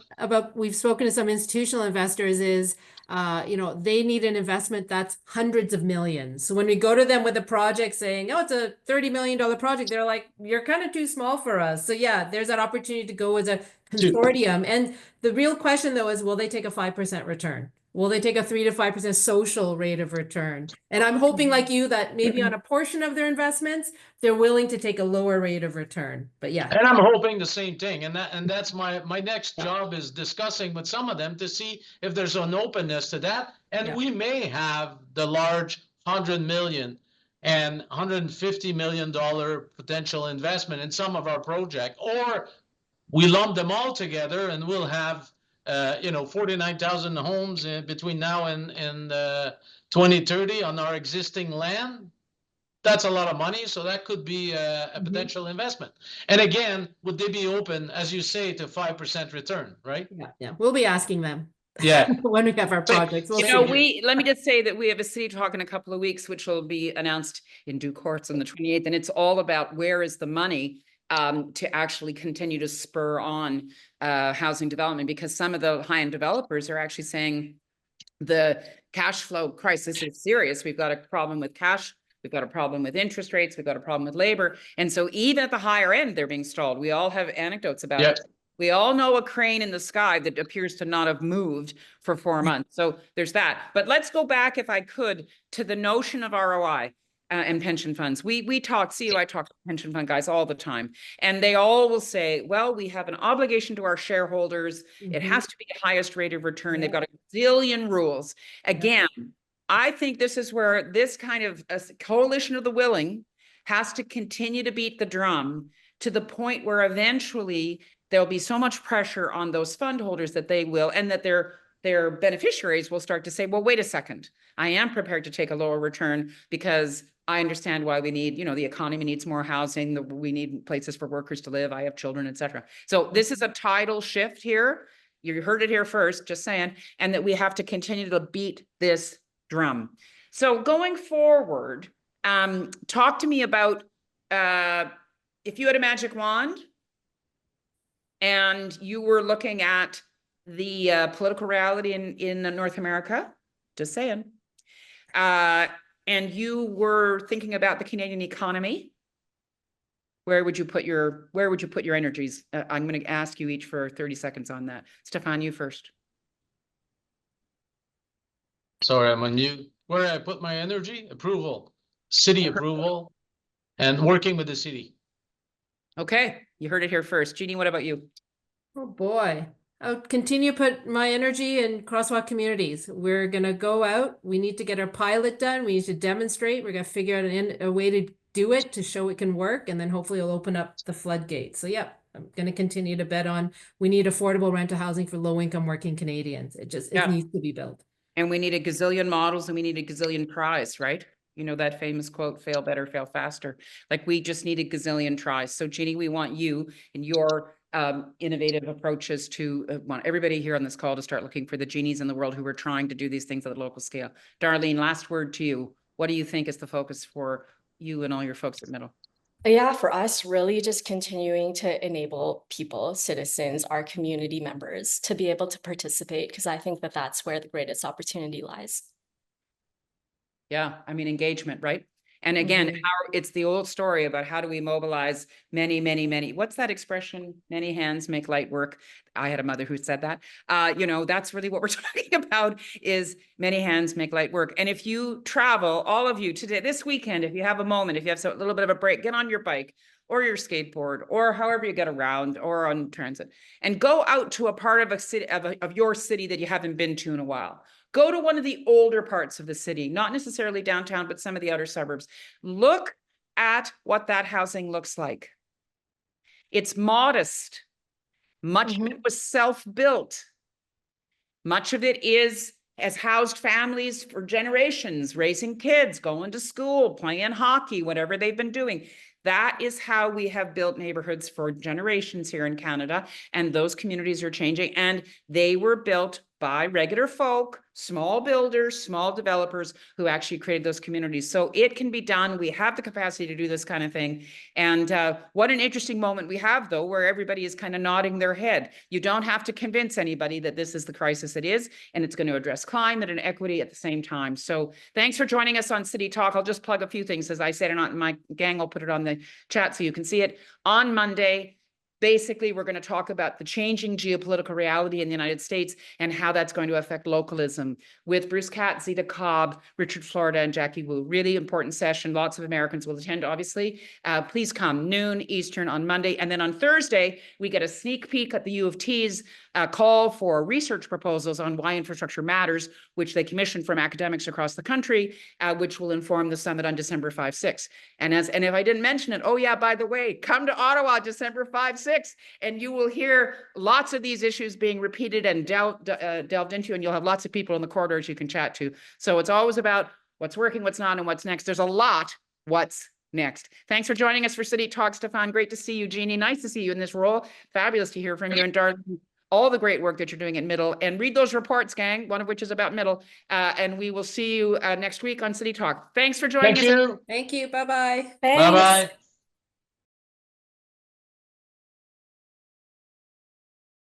Speaker 4: we've spoken to some institutional investors is, they need an investment that's hundreds of millions. So when we go to them with a project saying, oh, it's a $30 million project, they're like, you're kind of too small for us. So yeah, there's that opportunity to go as a consortium. And the real question though is, will they take a 5% return? Will they take a 3 to 5% social rate of return? And I'm hoping like you that maybe on a portion of their investments, they're willing to take a lower rate of return. But yeah.
Speaker 2: And I'm hoping the same thing. And that's my next job is discussing with some of them to see if there's an openness to that. And we may have the large 100 million and $150 million potential investment in some of our project, or we lump them all together and we'll have 49,000 homes between now and 2030 on our existing land. That's a lot of money, so that could be a potential investment. And again, would they be open, as you say, to 5% return, right?
Speaker 4: Yeah, we'll be asking them.
Speaker 2: Yeah.
Speaker 4: When we have our projects.
Speaker 1: Let me just say that we have a city talk in a couple of weeks, which will be announced in due course on the 28th. And it's all about where is the money to actually continue to spur on housing development, because some of the high-end developers are actually saying the cash flow crisis is serious. We've got a problem with cash. We've got a problem with interest rates. We've got a problem with labor. And so even at the higher end, they're being stalled. We all have anecdotes about it. We all know a crane in the sky that appears to not have moved for 4 months. So there's that. But let's go back, if I could, to the notion of ROI. And pension funds. I talk to pension fund guys all the time, and they all will say, well, we have an obligation to our shareholders. It has to be the highest rate of return. They've got a zillion rules. Again, I think this is where this kind of a coalition of the willing has to continue to beat the drum to the point where eventually there'll be so much pressure on those fund holders that they will, and that their beneficiaries will start to say, well, wait a second, I am prepared to take a lower return because I understand why we need, the economy needs more housing, we need places for workers to live, I have children, etc. So this is a tidal shift here. You heard it here first, just saying, and that we have to continue to beat this drum. So going forward, talk to me about if you had a magic wand and you were looking at the political reality in North America. Just saying. And you were thinking about the Canadian economy. Where would you put your energies? I'm going to ask you each for 30 seconds on that. Stefan, you first.
Speaker 2: Sorry, I'm on mute. Where I put my energy? Approval, city approval, and working with the city.
Speaker 1: Okay, you heard it here first. Jeannie, what about you?
Speaker 4: Oh boy. I'll continue to put my energy in crosswalk communities. We're gonna go out. We need to get our pilot done. We need to demonstrate. We're gonna figure out a way to do it to show it can work, and then hopefully it'll open up the floodgates. So yeah, I'm gonna continue to bet on we need affordable rental housing for low-income working Canadians. It needs to be built.
Speaker 1: And we need a gazillion models and we need a gazillion tries, right? You know that famous quote, fail better, fail faster. Like we just need a gazillion tries. So Jeannie, we want you and your innovative approaches to want everybody here on this call to start looking for the genies in the world who are trying to do these things at the local scale. Darlene, last word to you. What do you think is the focus for you and all your folks at Middle?
Speaker 3: Yeah, for us, really just continuing to enable people, citizens, our community members to be able to participate, because I think that that's where the greatest opportunity lies.
Speaker 1: Yeah, I mean, engagement, right? And again, it's the old story about how do we mobilize many, what's that expression? Many hands make light work. I had a mother who said that. That's really what we're talking about is many hands make light work. And if you travel, all of you today, this weekend, if you have a moment, if you have a little bit of a break, get on your bike or your skateboard or however you get around or on transit and go out to a part of a city of your city that you haven't been to in a while. Go to one of the older parts of the city, not necessarily downtown, but some of the outer suburbs. Look at what that housing looks like. It's modest. Much of it was self-built. Much of it has housed families for generations, raising kids, going to school, playing hockey, whatever they've been doing. That is how we have built neighborhoods for generations here in Canada. And those communities are changing. And they were built by regular folk, small builders, small developers who actually created those communities. So it can be done. We have the capacity to do this kind of thing. And what an interesting moment we have, though, where everybody is kind of nodding their head. You don't have to convince anybody that this is the crisis it is, and it's going to address climate and equity at the same time. So thanks for joining us on City Talk. I'll just plug a few things. As I said, and my gang will put it on the chat so you can see it. On Monday, basically, we're going to talk about the changing geopolitical reality in the United States and how that's going to affect localism with Bruce Catt, Zita Cobb, Richard Florida, and Jackie Wu. Really important session. Lots of Americans will attend, obviously. Please come, noon Eastern on Monday. And then on Thursday, we get a sneak peek at the U of T's call for research proposals on why infrastructure matters, which they commissioned from academics across the country, which will inform the summit on December 5-6. And if I didn't mention it, oh yeah, by the way, come to Ottawa, December 5-6, and you will hear lots of these issues being repeated and delved into, and you'll have lots of people in the corridors you can chat to. So it's always about what's working, what's not, and what's next. There's a lot what's next. Thanks for joining us for City Talk, Stefan. Great to see you, Jeannie. Nice to see you in this role. Fabulous to hear from you. And Darlene, all the great work that you're doing at Middle. And read those reports, gang, one of which is about Middle. And we will see you next week on City Talk. Thanks for joining us.
Speaker 2: Thank you.
Speaker 4: Thank you. Bye-bye.
Speaker 3: Thanks.
Speaker 2: Bye-bye.